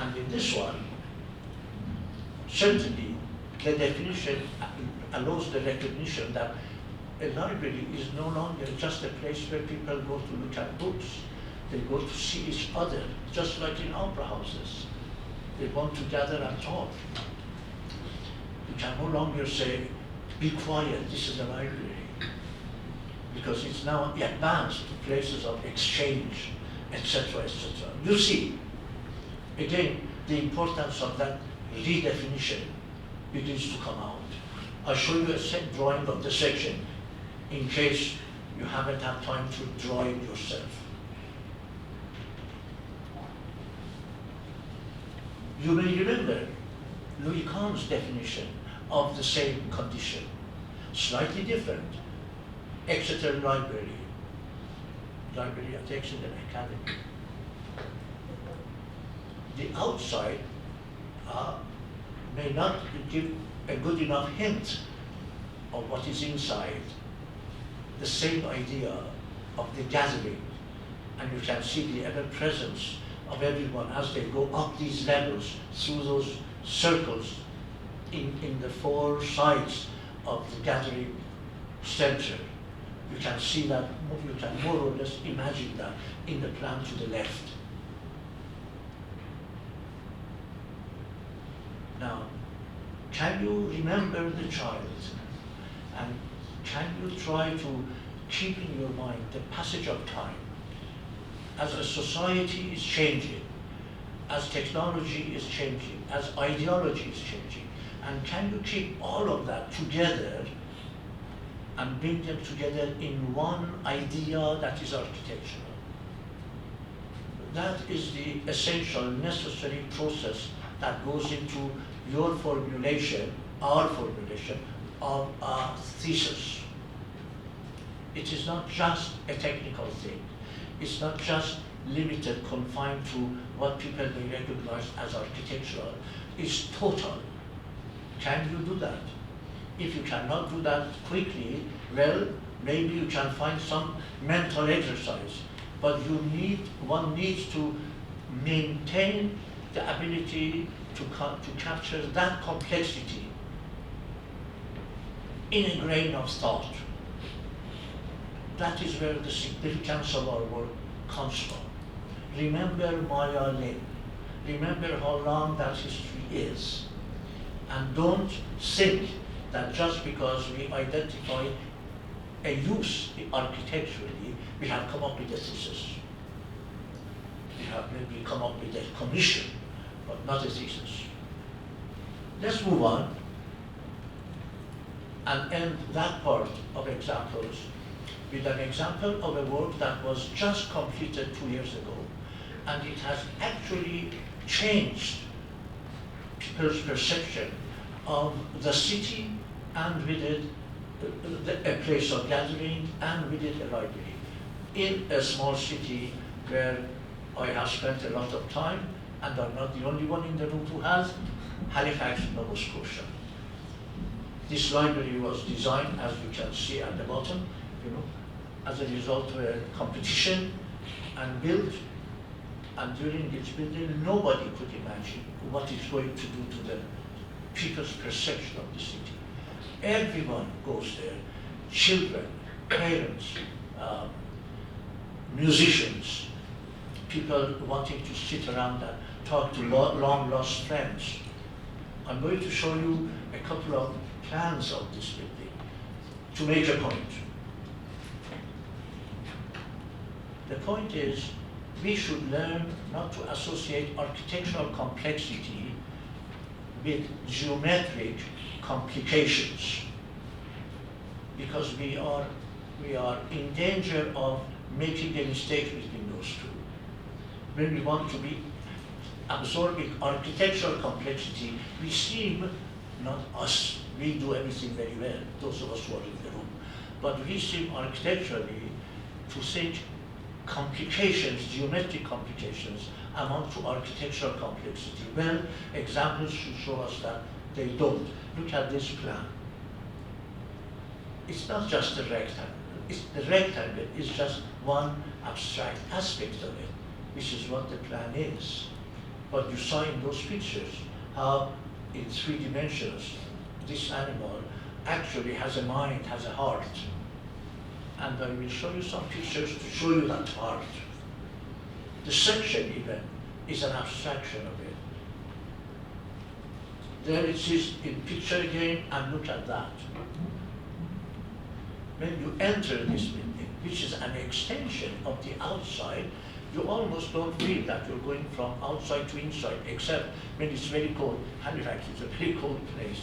And in this one, certainly the definition allows the recognition that a library is no longer just a place where people go to look at books. They go to see each other, just like in opera houses. They want to gather and talk. You can no longer say, be quiet, this is a library. Because it's now advanced to places of exchange, etc., etc. You see, again, the importance of that redefinition begins to come out. I'll show you a set drawing of the section in case you haven't had time to draw it yourself. You may remember Louis Kahn's definition of the same condition, slightly different. Exeter Library at Exeter Academy. The outside may not give a good enough hint of what is inside. The same idea of the gathering, and you can see the ever-presence of everyone as they go up these levels through those circles in the four sides of the gathering center. You can see that, you can more or less imagine that in the plan to the left. Now, can you remember the child? And can you try to keep in your mind the passage of time? As a society is changing, as technology is changing, as ideology is changing, and can you keep all of that together and bring them together in one idea that is architectural? That is the essential, necessary process that goes into your formulation, our formulation, of a thesis. It is not just a technical thing. It's not just limited, confined to what people may recognize as architectural. It's total. Can you do that? If you cannot do that quickly, well, maybe you can find some mental exercise. But one needs to maintain the ability to capture that complexity in a grain of thought. That is where the significance of our work comes from. Remember Maya Lin. Remember how long that history is. And don't think that just because we identify a use architecturally, we have come up with a thesis. We have maybe come up with a commission, but not a thesis. Let's move on and end that part of examples with an example of a work that was just completed 2 years ago, and it has actually changed people's perception of the city, and with it a place of gathering, and with it a library. In a small city where I have spent a lot of time, and I'm not the only one in the room who has, Halifax, Nova Scotia. This library was designed, as you can see at the bottom, as a result of a competition and built. And during its building, nobody could imagine what it's going to do to the people's perception of the city. Everyone goes there, children, parents, musicians, people wanting to sit around and talk to long-lost friends. I'm going to show you a couple of plans of this building to make a point. The point is, we should learn not to associate architectural complexity with geometric complications, because we are in danger of making a mistake between those two. When we want to be absorbing architectural complexity, we seem, not us, we do everything very well, those of us who are in the room, but we seem architecturally to think complications, geometric complications, amount to architectural complexity. Well, examples should show us that they don't. Look at this plan. It's not just a rectangle. The rectangle is just one abstract aspect of it, which is what the plan is. But you saw in those pictures how in 3 dimensions this animal actually has a mind, has a heart. And I will show you some pictures to show you that heart. The section even is an abstraction of it. There it is in picture again, and look at that. When you enter this building, which is an extension of the outside, you almost don't feel that you're going from outside to inside, except when it's very cold. Halifax is a very cold place.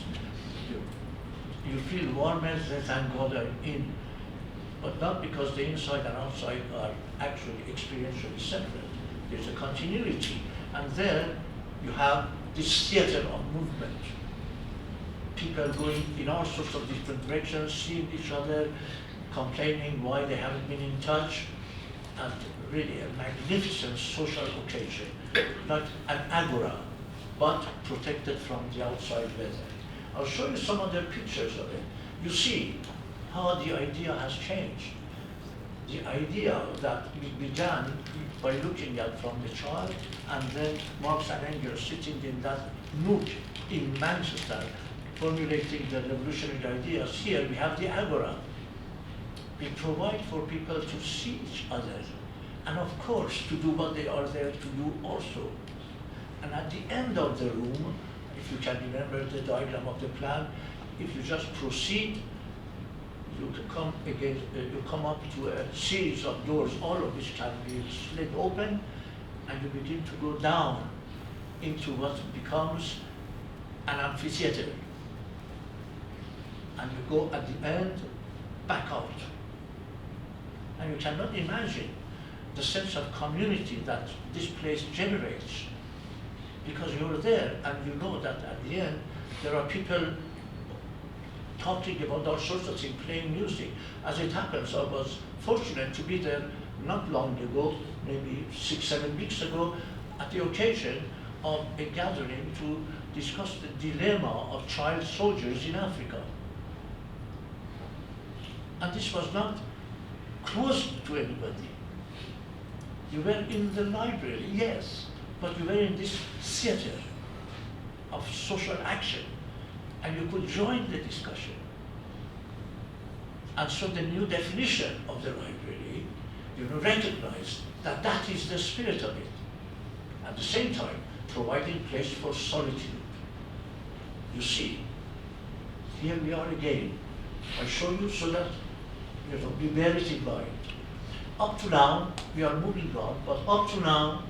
You feel warmer than God are in, but not because the inside and outside are actually experientially separate. There's a continuity, and there you have this theater of movement. People going in all sorts of different directions, seeing each other, complaining why they haven't been in touch, and really a magnificent social occasion, not an agora, but protected from the outside weather. I'll show you some other pictures of it. You see how the idea has changed. The idea that we began by looking at from the child, and then Marx and Engels sitting in that nook in Manchester, formulating the revolutionary ideas. Here we have the agora. We provide for people to see each other, and of course to do what they are there to do also. And at the end of the room, if you can remember the diagram of the plan, if you just proceed, you come again, you come up to a series of doors, all of which can be slid open, and you begin to go down into what becomes an amphitheater. And you go at the end back out. And you cannot imagine the sense of community that this place generates, because you're there and you know that at the end there are people talking about all sorts of things, playing music. As it happens, I was fortunate to be there not long ago, maybe 6-7 weeks ago, at the occasion of a gathering to discuss the dilemma of child soldiers in Africa. And this was not closed to anybody. You were in the library, yes, but you were in this theater of social action, and you could join the discussion. And so the new definition of the library, recognized that that is the spirit of it. At the same time, providing place for solitude. You see, here we are again. I show you so that you bear it in mind. Up to now, we are moving on, but up to now,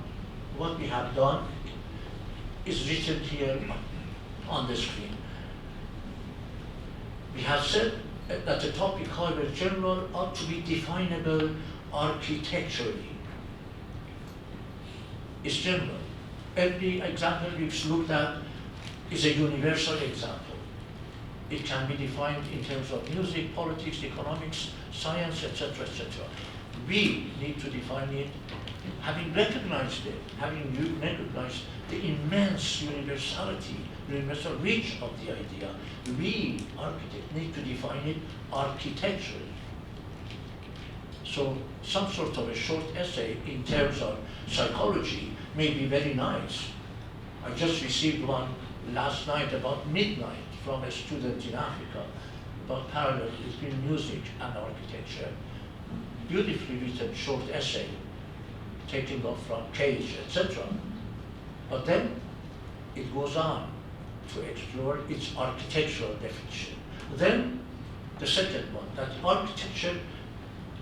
what we have done is written here on the screen. We have said that the topic, however general, ought to be definable architecturally. It's general. Every example we've looked at is a universal example. It can be defined in terms of music, politics, economics, science, etc., etc. We need to define it, having recognized it, having recognized the immense universality, universal reach of the idea. We, architects, need to define it architecturally. So some sort of a short essay in terms of psychology may be very nice. I just received one last night about midnight from a student in Africa about parallels between music and architecture. Beautifully written short essay, taking off from Cage, etc. But then it goes on to explore its architectural definition. Then the second one, that architecture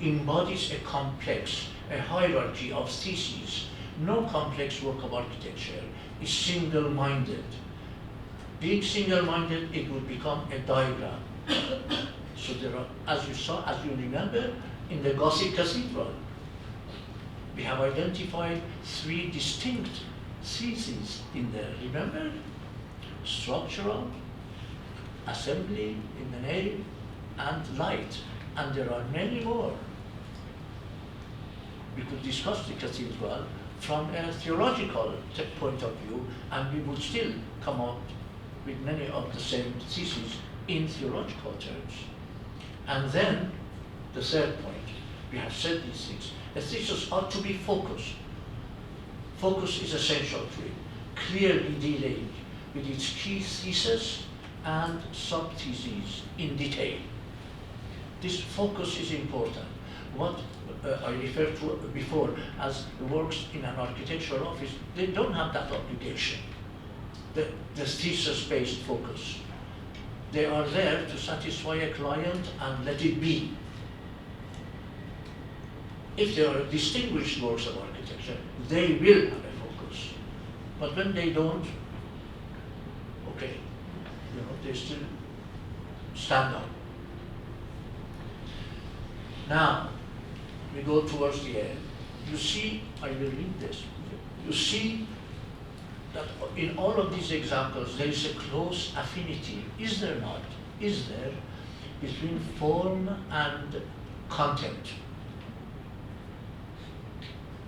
embodies a complex, a hierarchy of theses. No complex work of architecture is single-minded. Being single-minded, it would become a diagram. So there are, as you saw, as you remember, in the Gothic cathedral, we have identified 3 distinct theses in there. Remember? Structural, assembly in the nave, and light. And there are many more. We could discuss the cathedral from a theological point of view, and we would still come out with many of the same theses in theological terms. And then the third point, we have said these things. A thesis ought to be focused. Focus is essential to it. clearly dealing with its key thesis and sub-theses in detail. This focus is important. What I referred to before as works in an architectural office, they don't have that obligation, the thesis-based focus. They are there to satisfy a client and let it be. If they are distinguished works of architecture, they will have a focus. But when they don't, okay, they still stand up. Now, we go towards the end. You see, I will read this. You see that in all of these examples, there is a close affinity, is there not? Is there, between form and content?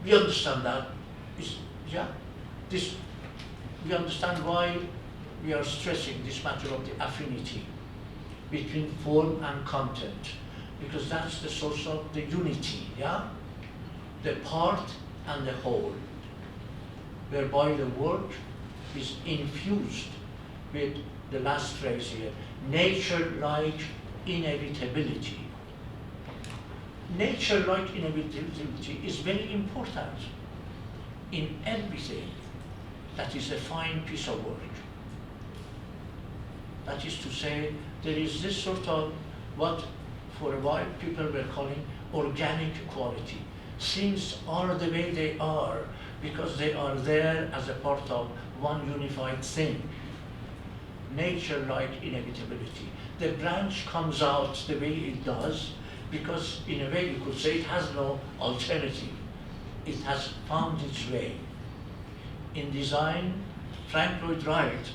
We understand that. We understand why we are stressing this matter of the affinity between form and content, because that's the source of the unity, the part and the whole, whereby the work is infused with the last phrase here, nature-like inevitability. Nature-like inevitability is very important in everything that is a fine piece of work. That is to say, there is this sort of what for a while people were calling organic quality. Things are the way they are because they are there as a part of one unified thing. Nature-like inevitability. The branch comes out the way it does because in a way you could say it has no alternative. It has found its way. In design, Frank Lloyd Wright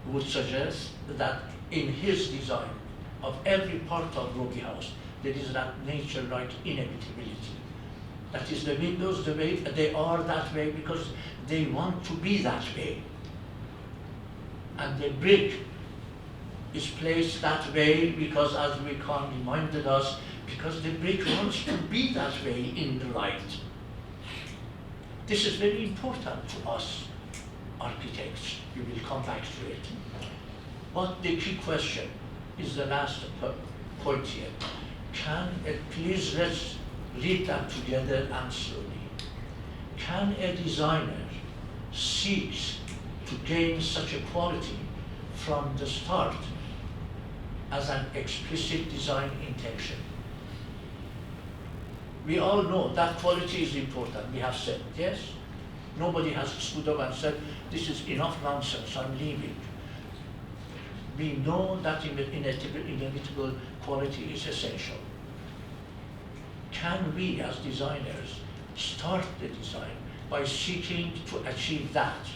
would suggest that in his design of every part of Roby House, there is that nature-like inevitability. That is, the windows, the way they are that way because they want to be that way. And the brick is placed that way because, as Khan reminded us, because the brick wants to be that way in the light. This is very important to us architects. We will come back to it. But the key question is the last point here. Please let's read that together and slowly. Can a designer seek to gain such a quality from the start as an explicit design intention? We all know that quality is important, we have said, yes? Nobody has stood up and said, this is enough nonsense, I'm leaving. We know that inevitable quality is essential. Can we as designers start the design by seeking to achieve that?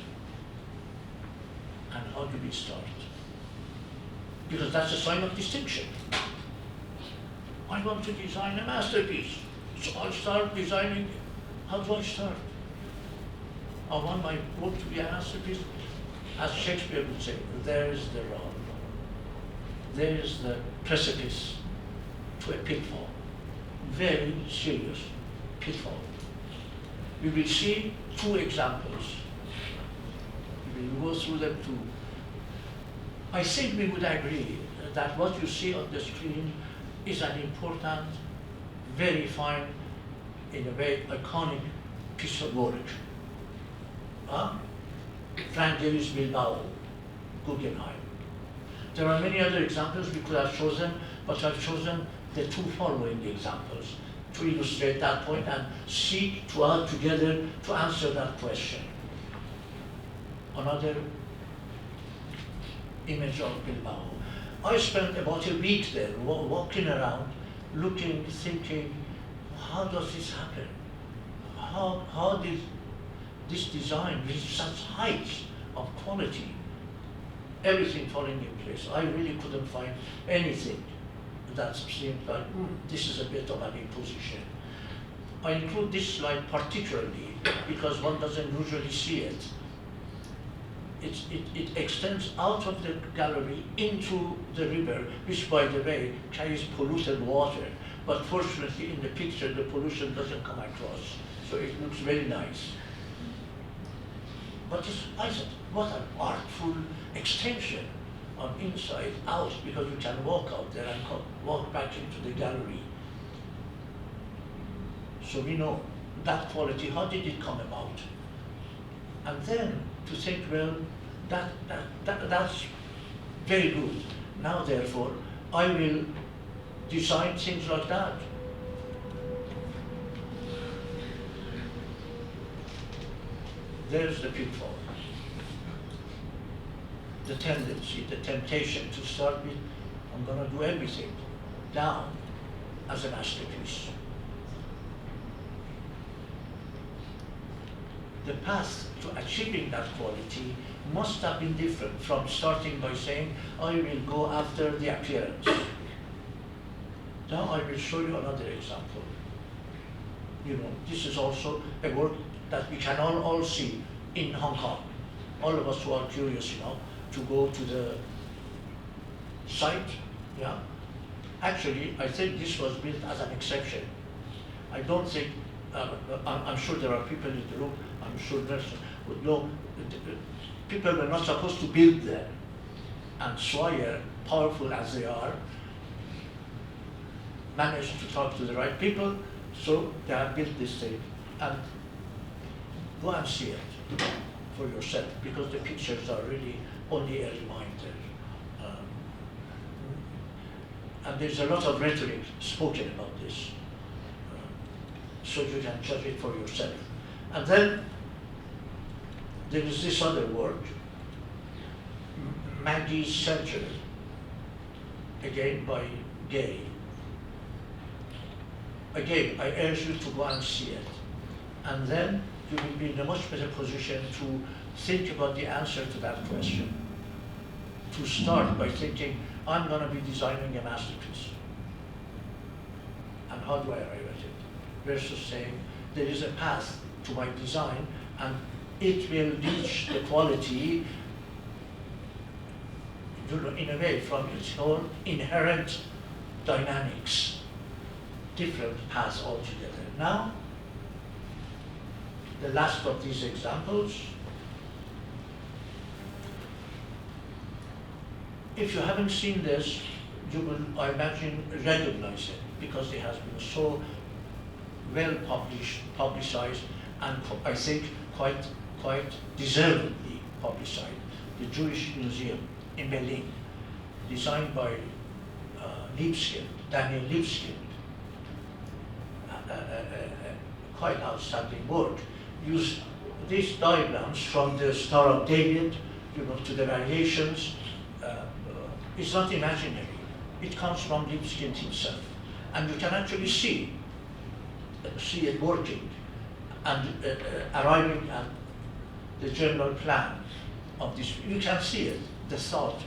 And how do we start? Because that's a sign of distinction. I want to design a masterpiece, so I'll start designing. How do I start? I want my work to be a masterpiece. As Shakespeare would say, there's the road. There's the precipice to a pitfall. Very serious pitfall. We will see two examples. We will go through them too. I think we would agree that what you see on the screen is an important, very fine, in a way, iconic piece of work. Frank Davis Bilbao, Guggenheim. There are many other examples we could have chosen, but I've chosen the two following examples to illustrate that point and seek to add together to answer that question. Another image of Bilbao. I spent about a week there walking around, looking, thinking, how does this happen? How did this design reach such heights of quality? Everything falling in place. I really couldn't find anything that seemed like, this is a bit of an imposition. I include this slide particularly because one doesn't usually see it. It extends out of the gallery into the river, which, by the way, carries polluted water. But fortunately, in the picture, the pollution doesn't come across. So it looks very nice. But I said, what an artful extension on inside out, because you can walk out there and walk back into the gallery. So we know that quality, how did it come about? And then to think, well, that's very good. Now, therefore, I will design things like that. There's the pitfall. The tendency, the temptation to start with, I'm going to do everything down as a masterpiece. The path to achieving that quality must have been different from starting by saying, I will go after the appearance. Now I will show you another example. You know, this is also a work that we can all see in Hong Kong. All of us who are curious, to go to the site, yeah. Actually, I think this was built as an exception. I don't think, I'm sure there are people in the room, I'm sure there's, no, people were not supposed to build there. And Swire, powerful as they are, managed to talk to the right people, so they have built this thing. And go and see it for yourself, because the pictures are really only a reminder. And there's a lot of rhetoric spoken about this, so you can judge it for yourself. And then there is this other work, Maggie's Surgery, again by Gay. Again, I urge you to go and see it. And then you will be in a much better position to think about the answer to that question. To start by thinking, I'm going to be designing a masterpiece. And how do I arrive at it? Versus saying, there is a path to my design, and it will reach the quality, in a way, from its own inherent dynamics. Different paths altogether. Now, the last of these examples. If you haven't seen this, you will, I imagine, recognize it, because it has been so well publicized, and I think quite deservedly publicized. The Jewish Museum in Berlin, designed by Daniel Libeskind, quite outstanding work. Use these diagrams from the Star of David, to the variations. It's not imaginary. It comes from Libeskind himself, and you can actually see it working and arriving at the general plan of this. You can see it, the thought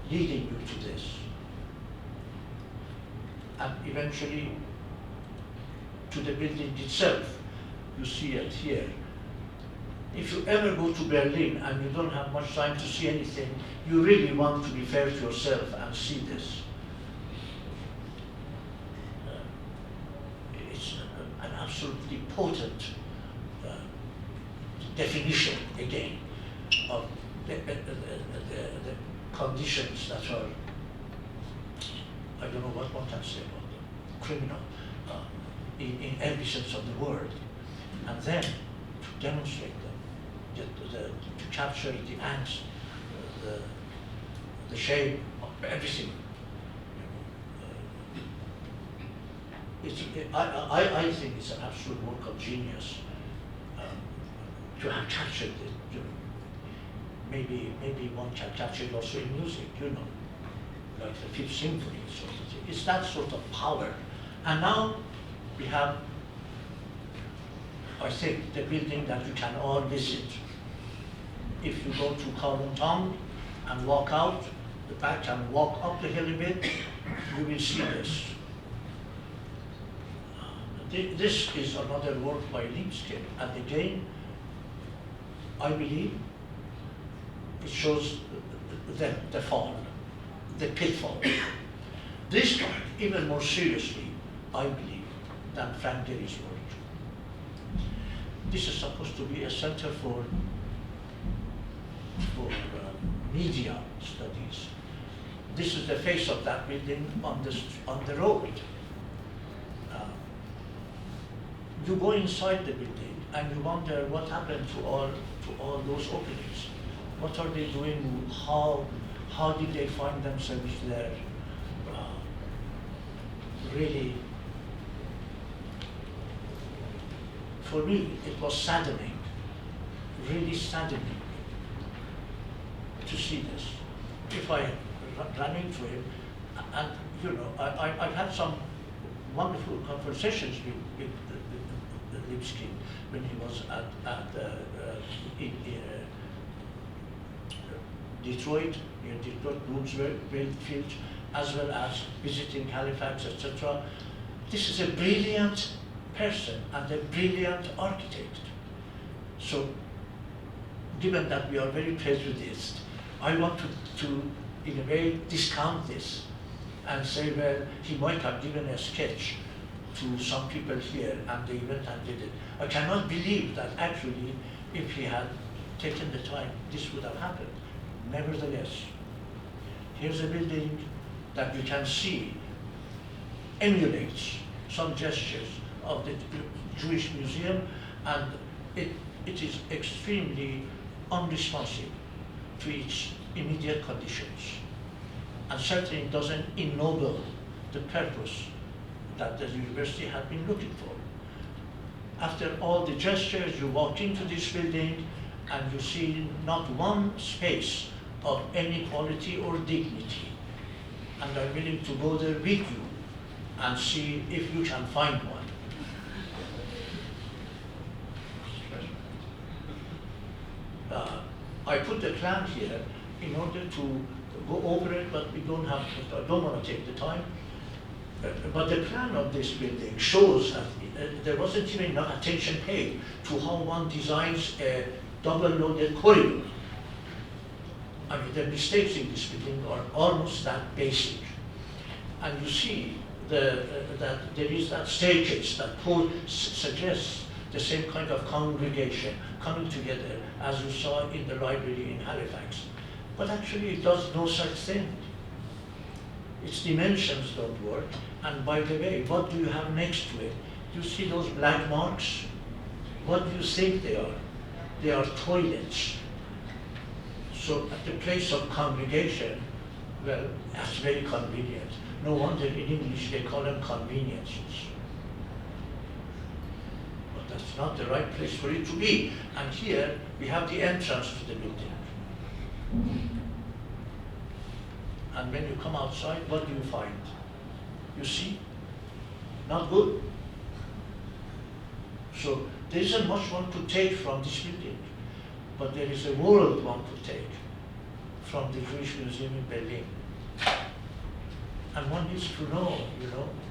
leading you to this, and eventually to the building itself. You see it here. If you ever go to Berlin and you don't have much time to see anything, you really want to be fair to yourself and see this. It's an absolutely potent definition, again, of the conditions that are, I don't know what one can say about them, criminal, in every sense of the word. And then to demonstrate them, to capture the angst, the shame of everything. I think it's an absolute work of genius to have captured it. Maybe one can capture it also in music, like the Fifth Symphony, sort of thing. It's that sort of power. And now we have, I think, the building that you can all visit. If you go to Kowloon Tong and walk out the back and walk up the hill a bit, you will see this. This is another work by Libeskind, and again, I believe it shows the fall, the pitfall. This time, even more seriously, I believe, than Frank Gehry's work. This is supposed to be a center for media studies. This is the face of that building on the road. You go inside the building and you wonder what happened to all those openings. What are they doing? How did they find themselves there? Really, for me, it was saddening, really saddening to see this. If I ran into him, and I've had some wonderful conversations with Lipsky when he was in Detroit, Bloomsfield, as well as visiting Halifax, etc. This is a brilliant person and a brilliant architect. So, given that we are very prejudiced, I want to in a way, discount this and say, well, he might have given a sketch to some people here and they went and did it. I cannot believe that actually, if he had taken the time, this would have happened. Nevertheless, here's a building that you can see emulates some gestures of the Jewish Museum, and it is extremely unresponsive to its immediate conditions, and certainly doesn't ennoble the purpose that the university had been looking for. After all the gestures, you walk into this building and you see not one space of any quality or dignity. And I'm willing to go there with you and see if you can find one. I put the plan here in order to go over it, but we don't have, I don't want to take the time. But the plan of this building shows that there wasn't even enough attention paid to how one designs a double-loaded corridor. I mean, the mistakes in this building are almost that basic. And you see that there is that staircase that suggests the same kind of congregation coming together as you saw in the library in Halifax. But actually it does no such thing. Its dimensions don't work. And by the way, what do you have next to it? You see those black marks? What do you think they are? They are toilets. So at the place of congregation, well, that's very convenient. No wonder in English they call them conveniences. But that's not the right place for it to be. And here we have the entrance to the building. And when you come outside, what do you find? You see? Not good. So there isn't much one to take from this building, but there is a world one could take from the Jewish Museum in Berlin. And one needs to know,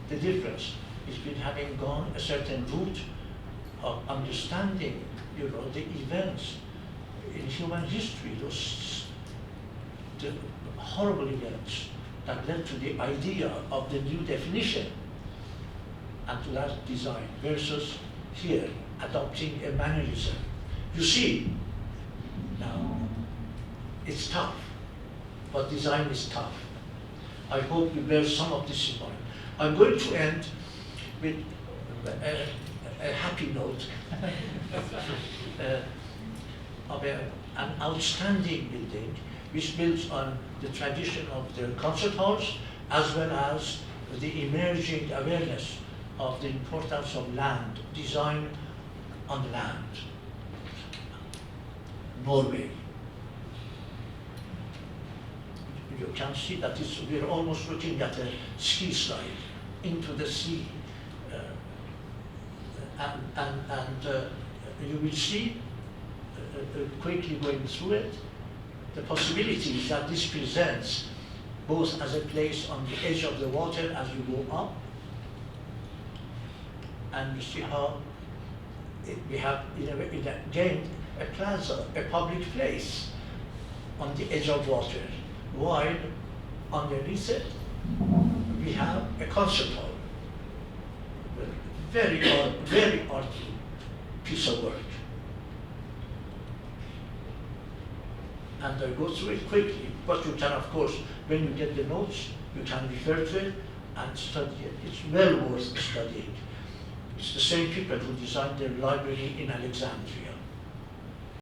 the difference. It's been having gone a certain route of understanding, the events in human history, the horrible events that led to the idea of the new definition and to that design versus here adopting a mannerism. You see, now it's tough, but design is tough. I hope you bear some of this in mind. I'm going to end with a happy note of an outstanding building which builds on the tradition of the concert halls as well as the emerging awareness of the importance of land, design on land. Norway. You can see that we're almost looking at a ski slide into the sea. You will see, quickly going through it, the possibilities that this presents, both as a place on the edge of the water as you go up, and you see how we have, again, a plaza, a public place on the edge of water, while underneath it, we have a concert hall. Very arty piece of work. and I go through it quickly, but you can, of course, when you get the notes, you can refer to it and study it. It's well worth studying. It's the same people who designed the library in Alexandria.